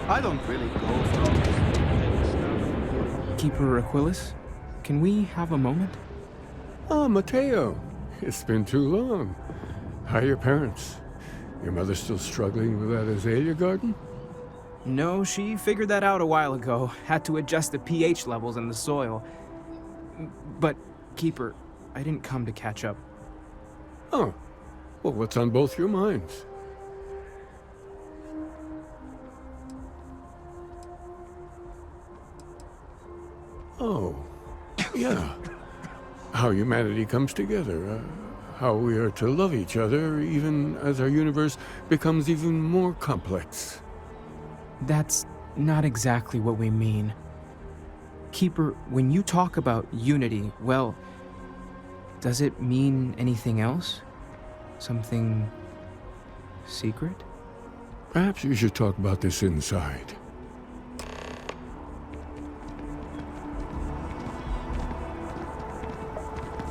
I don't really go for all this things now. Keeper Aquilus, can we have a moment? Ah, Mateo. It's been too long. How are your parents? Your mother still struggling with that azalea garden? No, she figured that out a while ago. Had to adjust the pH levels in the soil. But, Keeper, I didn't come to catch up. Oh. Well, what's on both your minds? Oh. Yeah. How humanity comes together. How we are to love each other, even as our universe becomes even more complex. That's not exactly what we mean. Keeper, when you talk about unity, well, does it mean anything else? Something secret? Perhaps we should talk about this inside.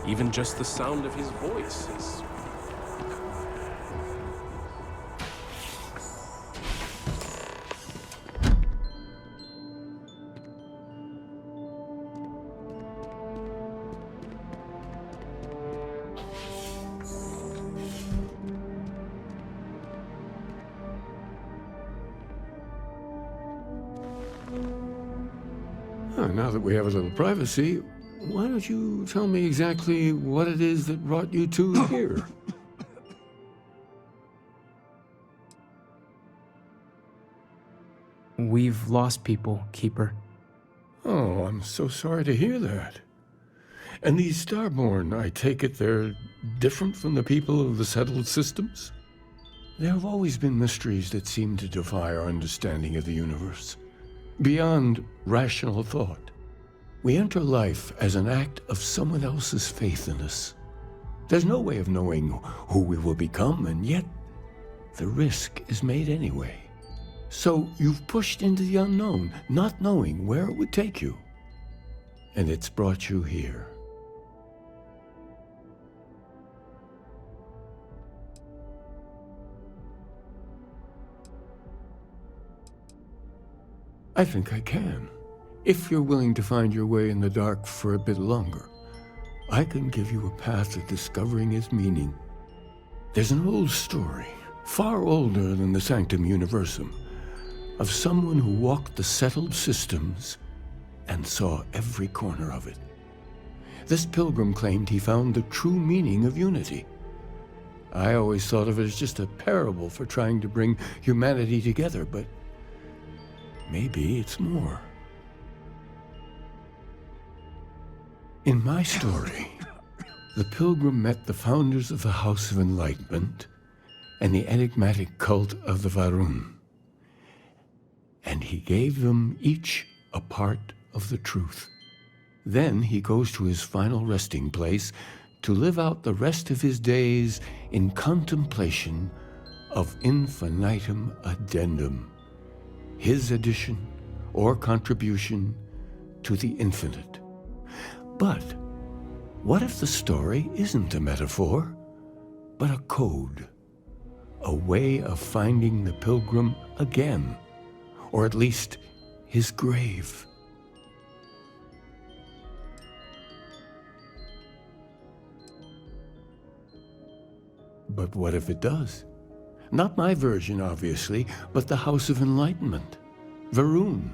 Even just the sound of his voice is... Now that we have a little privacy, why don't you tell me exactly what it is that brought you two here? We've lost people, Keeper. Oh, I'm so sorry to hear that. And these Starborn, I take it they're different from the people of the settled systems? There have always been mysteries that seem to defy our understanding of the universe, beyond rational thought. We enter life as an act of someone else's faith in us. There's no way of knowing who we will become, and yet the risk is made anyway. So you've pushed into the unknown, not knowing where it would take you. And it's brought you here. I think I can. If you're willing to find your way in the dark for a bit longer, I can give you a path to discovering its meaning. There's an old story, far older than the Sanctum Universum, of someone who walked the settled systems and saw every corner of it. This pilgrim claimed he found the true meaning of unity. I always thought of it as just a parable for trying to bring humanity together, but maybe it's more. In my story, the pilgrim met the founders of the House of Enlightenment and the enigmatic cult of the Varun, and he gave them each a part of the truth. Then he goes to his final resting place to live out the rest of his days in contemplation of infinitum addendum, his addition or contribution to the infinite. But what if the story isn't a metaphor, but a code, a way of finding the pilgrim again, or at least his grave? But what if it does? Not my version, obviously, but the House of Enlightenment, Varun.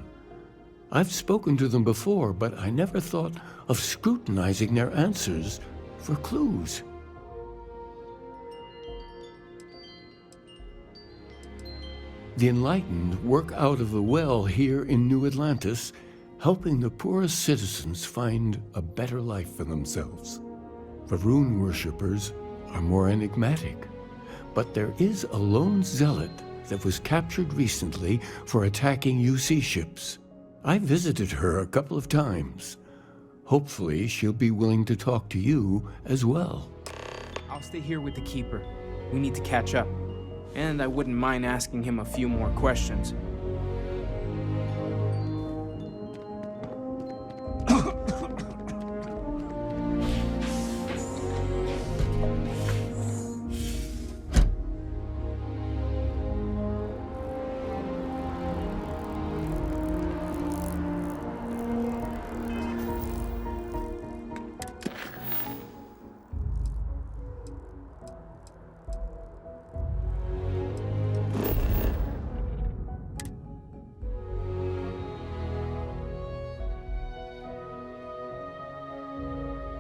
I've spoken to them before, but I never thought of scrutinizing their answers for clues. The enlightened work out of the well here in New Atlantis, helping the poorest citizens find a better life for themselves. Varun worshippers are more enigmatic, but there is a lone zealot that was captured recently for attacking UC ships. I visited her a couple of times. Hopefully, she'll be willing to talk to you as well. I'll stay here with the Keeper. We need to catch up. And I wouldn't mind asking him a few more questions.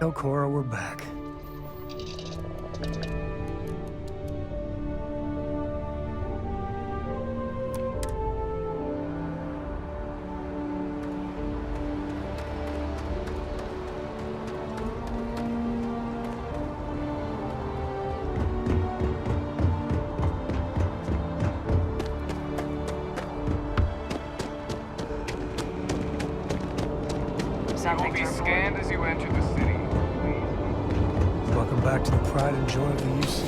Oh, Cora, we're back. You will be scanned as you enter the city. Welcome back to the pride and joy of the UC.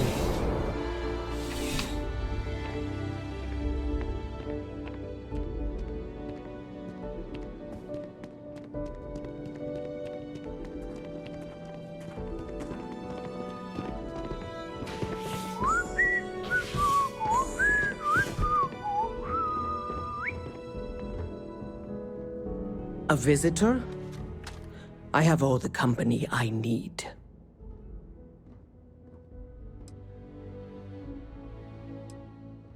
A visitor? I have all the company I need.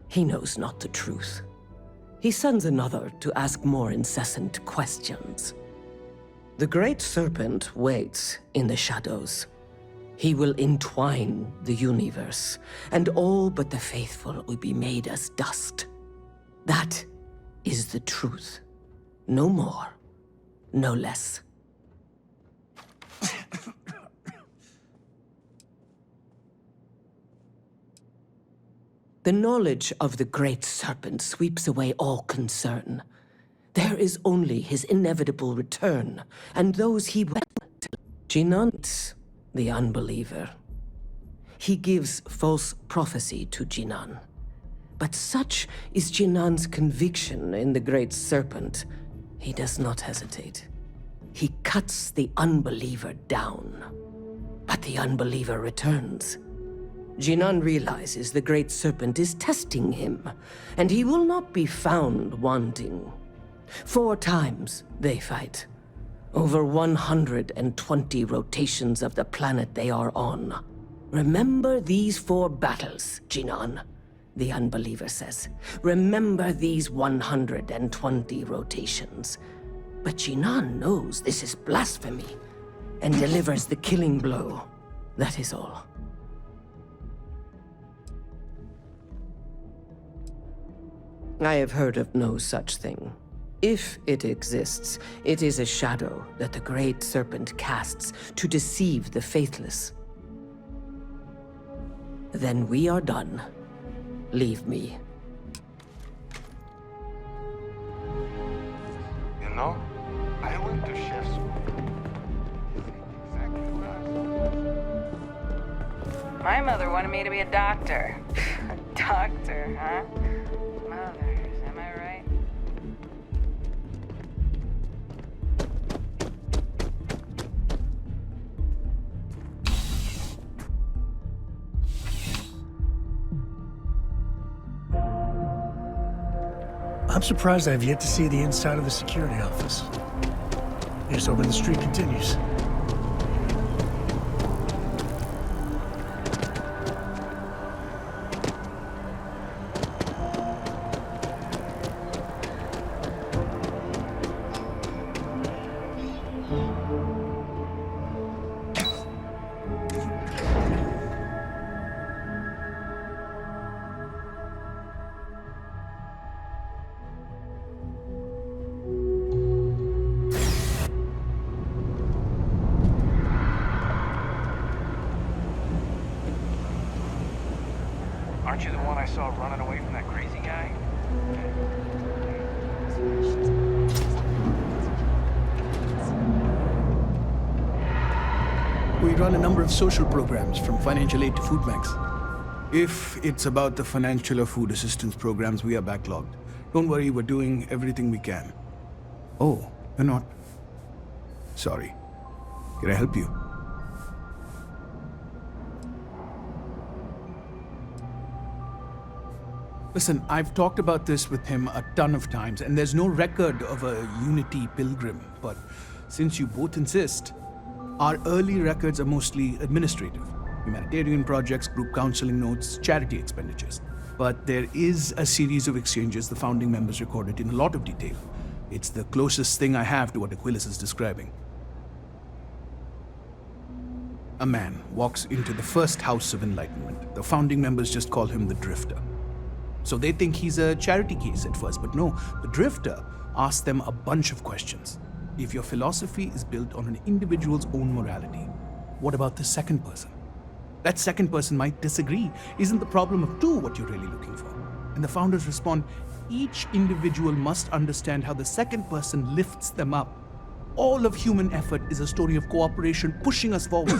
He knows not the truth. He sends another to ask more incessant questions. The great serpent waits in the shadows. He will entwine the universe, and all but the faithful will be made as dust. That is the truth. No more, no less. The knowledge of the great serpent sweeps away all concern. There is only his inevitable return, and those he will. Jinan, the unbeliever. He gives false prophecy to Jinan. But such is Jinan's conviction in the great serpent, he does not hesitate. He cuts the unbeliever down. But the unbeliever returns. Jinan realizes the great serpent is testing him, and he will not be found wanting. 4 times they fight. Over 120 rotations of the planet they are on. Remember these 4 battles, Jinan, the unbeliever says. Remember these 120 rotations. But Jinan knows this is blasphemy, and delivers the killing blow. That is all. I have heard of no such thing. If it exists, it is a shadow that the great serpent casts to deceive the faithless. Then we are done. Leave me. You know, I went to chef school. Exactly what I saw. My mother wanted me to be a doctor. A doctor, huh? Mothers, am I right? I'm surprised I have yet to see the inside of the security office. Just hoping the streak continues. Aren't you the one I saw running away from that crazy guy? We run a number of social programs, from financial aid to food banks. If it's about the financial or food assistance programs, we are backlogged. Don't worry, we're doing everything we can. Oh, you're not? Sorry. Can I help you? Listen, I've talked about this with him a ton of times, and there's no record of a Unity pilgrim. But since you both insist, our early records are mostly administrative. Humanitarian projects, group counseling notes, charity expenditures. But there is a series of exchanges the founding members recorded in a lot of detail. It's the closest thing I have to what Aquilas is describing. A man walks into the first house of enlightenment. The founding members just call him the Drifter. So they think he's a charity case at first, but no, the Drifter asks them a bunch of questions. If your philosophy is built on an individual's own morality, what about the second person? That second person might disagree. Isn't the problem of two what you're really looking for? And the founders respond, each individual must understand how the second person lifts them up. All of human effort is a story of cooperation pushing us forward.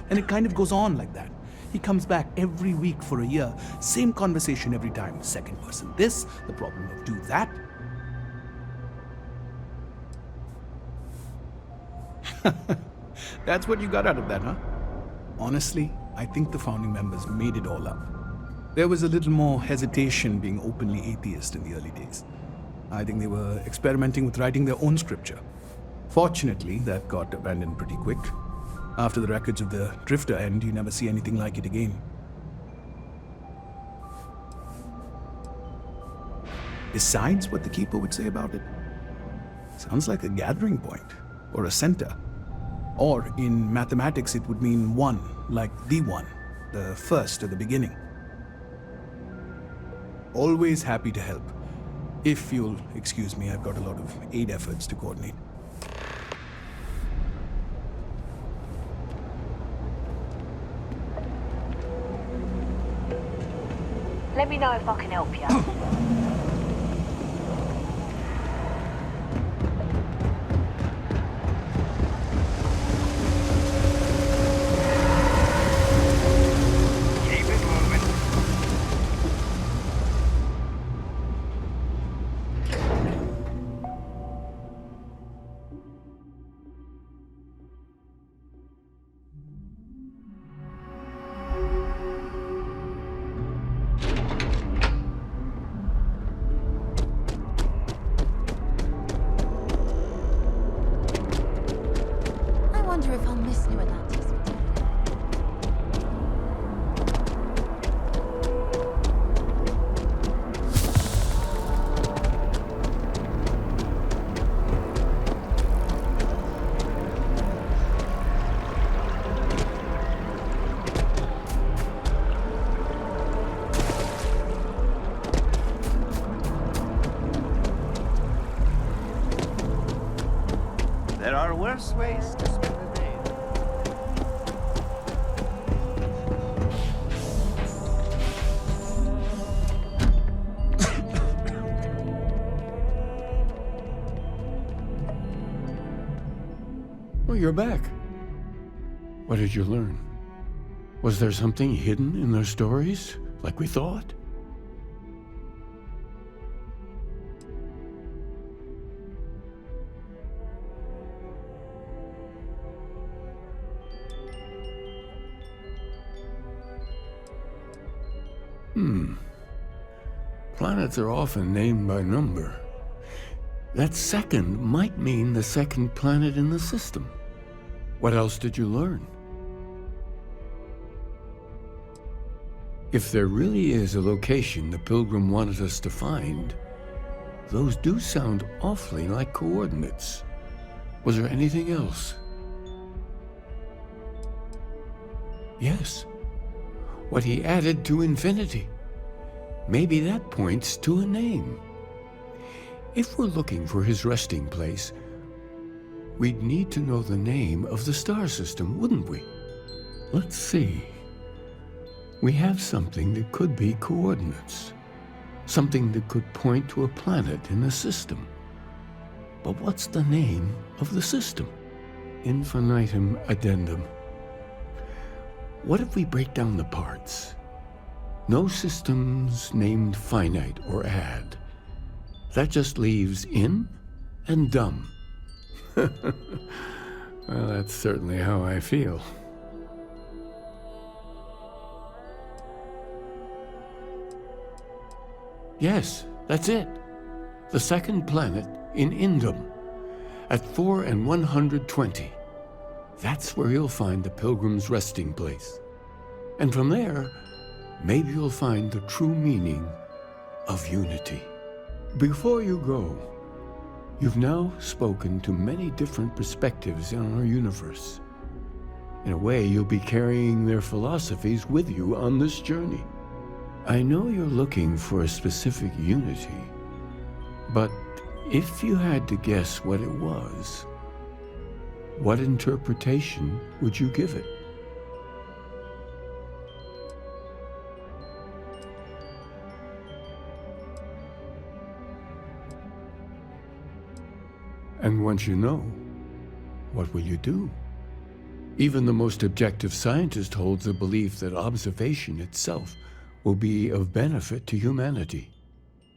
And it kind of goes on like that. He comes back every week for a year. Same conversation every time. Second person this, the problem of do that. That's what you got out of that, huh? Honestly, I think the founding members made it all up. There was a little more hesitation being openly atheist in the early days. I think they were experimenting with writing their own scripture. Fortunately, that got abandoned pretty quick. After the records of the Drifter end, you never see anything like it again. Besides what the Keeper would say about it, sounds like a gathering point, or a center. Or in mathematics, it would mean one, like the one, the first or the beginning. Always happy to help. If you'll excuse me, I've got a lot of aid efforts to coordinate. Let me know if I can help you. I wonder if I'll miss New Atlantis. There are worse ways to spend a day. Oh, you're back. What did you learn? Was there something hidden in their stories, like we thought? Planets are often named by number. That second might mean the second planet in the system. What else did you learn? If there really is a location the Pilgrim wanted us to find, those do sound awfully like coordinates. Was there anything else? Yes. What he added to infinity. Maybe that points to a name. If we're looking for his resting place, we'd need to know the name of the star system, wouldn't we? Let's see. We have something that could be coordinates. Something that could point to a planet in the system. But what's the name of the system? Infinitum addendum. What if we break down the parts? No systems named finite or add. That just leaves in and dumb. Well, that's certainly how I feel. Yes, that's it. The second planet in Indum, at 4 and 120. That's where you'll find the Pilgrim's resting place. And from there, maybe you'll find the true meaning of unity. Before you go, you've now spoken to many different perspectives in our universe. In a way, you'll be carrying their philosophies with you on this journey. I know you're looking for a specific unity, but if you had to guess what it was, what interpretation would you give it? And once you know, what will you do? Even the most objective scientist holds the belief that observation itself will be of benefit to humanity.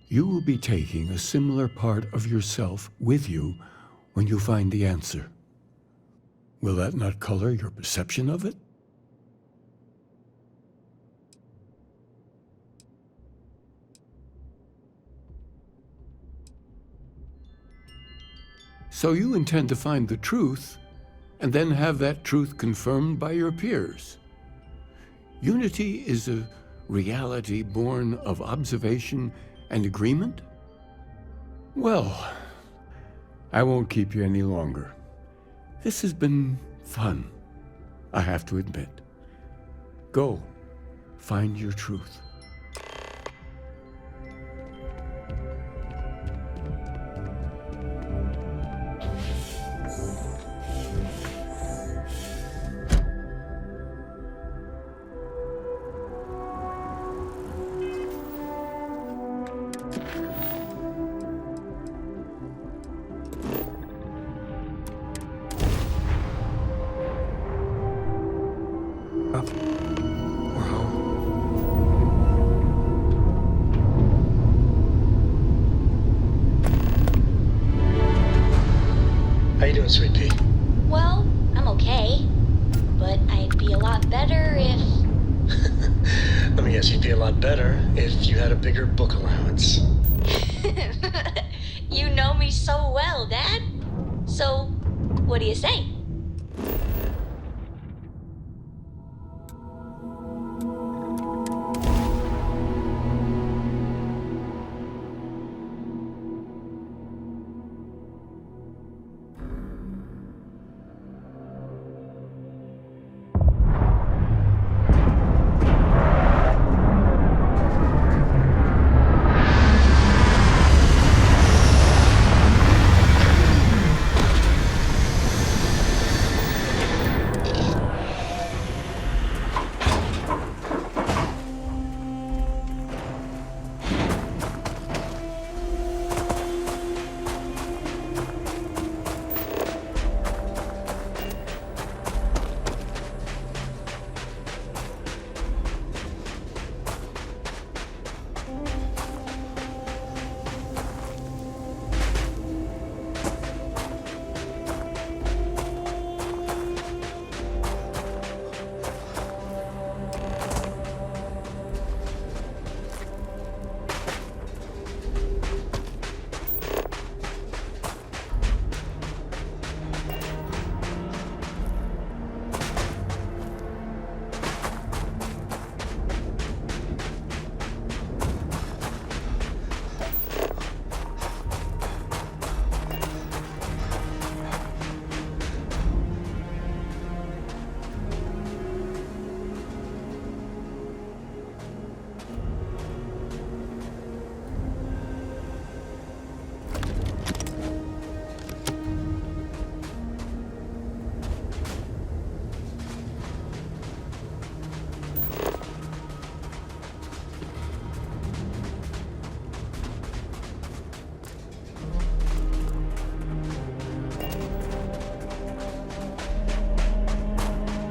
You will be taking a similar part of yourself with you when you find the answer. Will that not color your perception of it? So you intend to find the truth, and then have that truth confirmed by your peers. Unity is a reality born of observation and agreement? Well, I won't keep you any longer. This has been fun, I have to admit. Go, find your truth. How you doing, Sweet Pea? Well, I'm okay. But I'd be a lot better if... Let me guess, you'd be a lot better if you had a bigger book allowance. You know me so well, Dad. So, what do you say?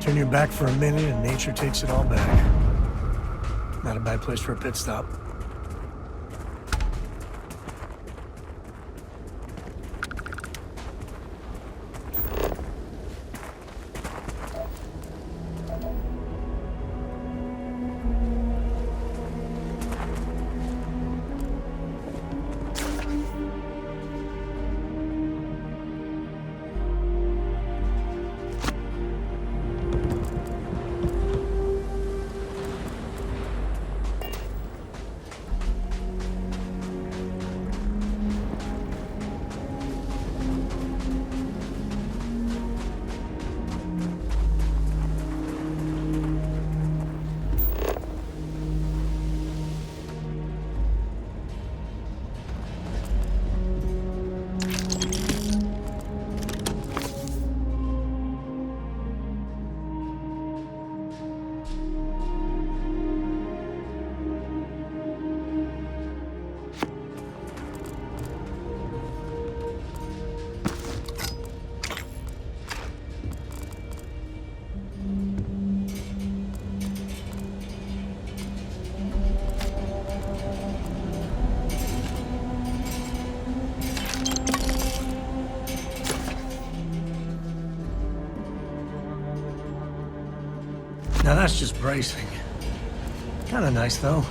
Turn your back for a minute and nature takes it all back. Not a bad place for a pit stop. Now that's just bracing. Kinda nice, though.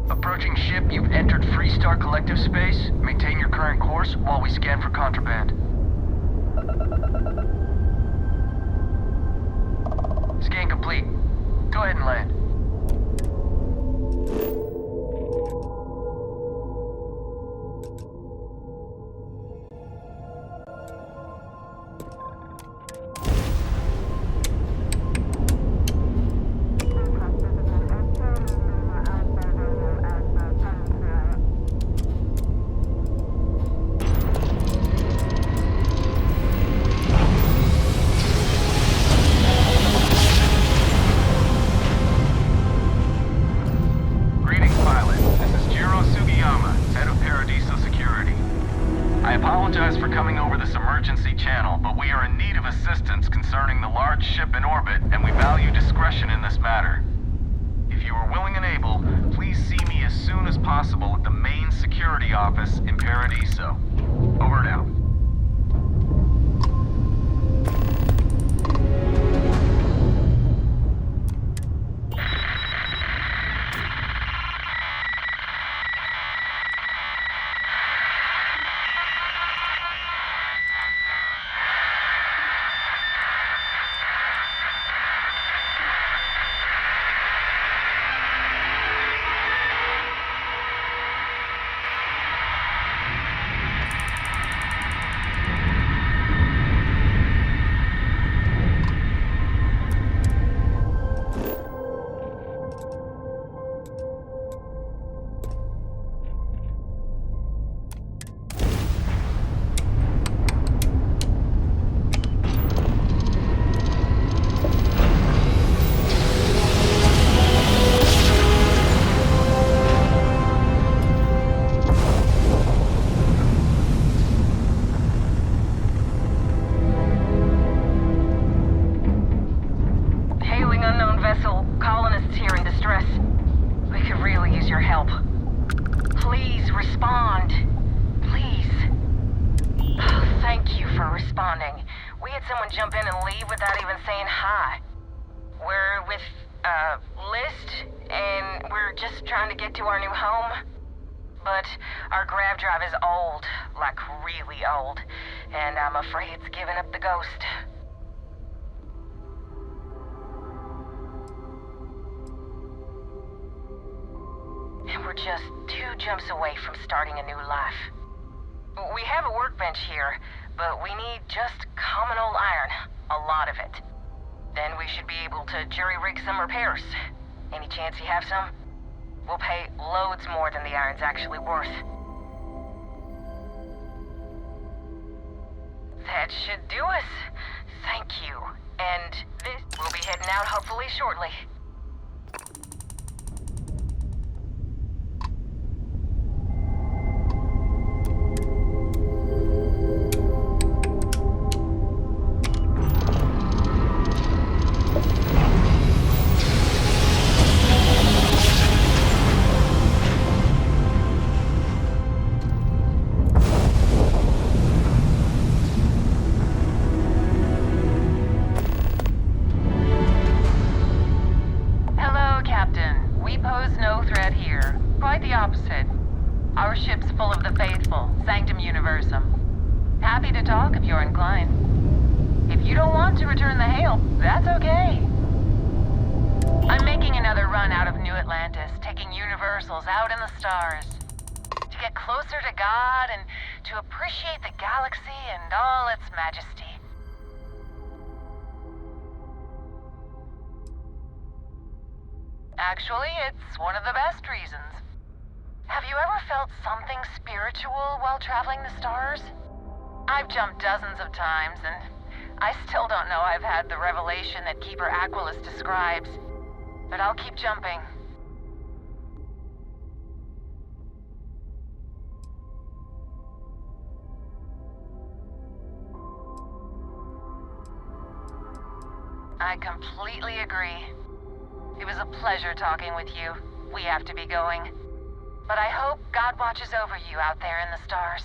Approaching ship, you've entered Freestar Collective space. Maintain your current course while we scan for contraband. Scan complete. Go ahead and land. Office in Paradiso. Over and out. distress. We could really use your help. Please respond. Please. Thank you for responding. We had someone jump in and leave without even saying hi. We're with, List, and we're just trying to get to our new home. But our grav drive is old, like really old, and I'm afraid it's given up the ghost. And we're just 2 jumps away from starting a new life. We have a workbench here, but we need just common old iron, a lot of it. Then we should be able to jury-rig some repairs. Any chance you have some? We'll pay loads more than the iron's actually worth. That should do us. Thank you. And we'll be heading out hopefully shortly. Our ship's full of the faithful, Sanctum Universum. Happy to talk if you're inclined. If you don't want to return the hail, that's okay. I'm making another run out of New Atlantis, taking Universals out in the stars. To get closer to God and to appreciate the galaxy and all its majesty. Actually, it's one of the best reasons. Have you ever felt something spiritual while traveling the stars? I've jumped dozens of times, and I still don't know I've had the revelation that Keeper Aquilus describes. But I'll keep jumping. I completely agree. It was a pleasure talking with you. We have to be going. But I hope God watches over you out there in the stars.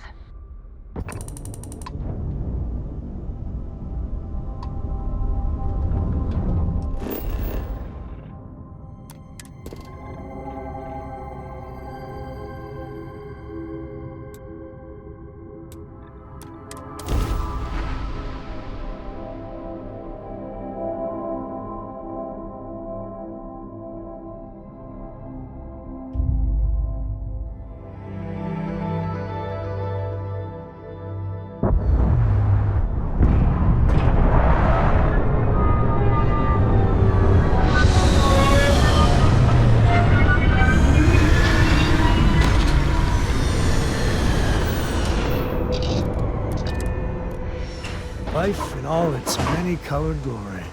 Life in all its many-colored glory.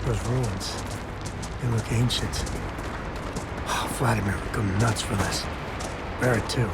Those ruins, they look ancient. Oh, Vladimir would go nuts for this. Barrett too.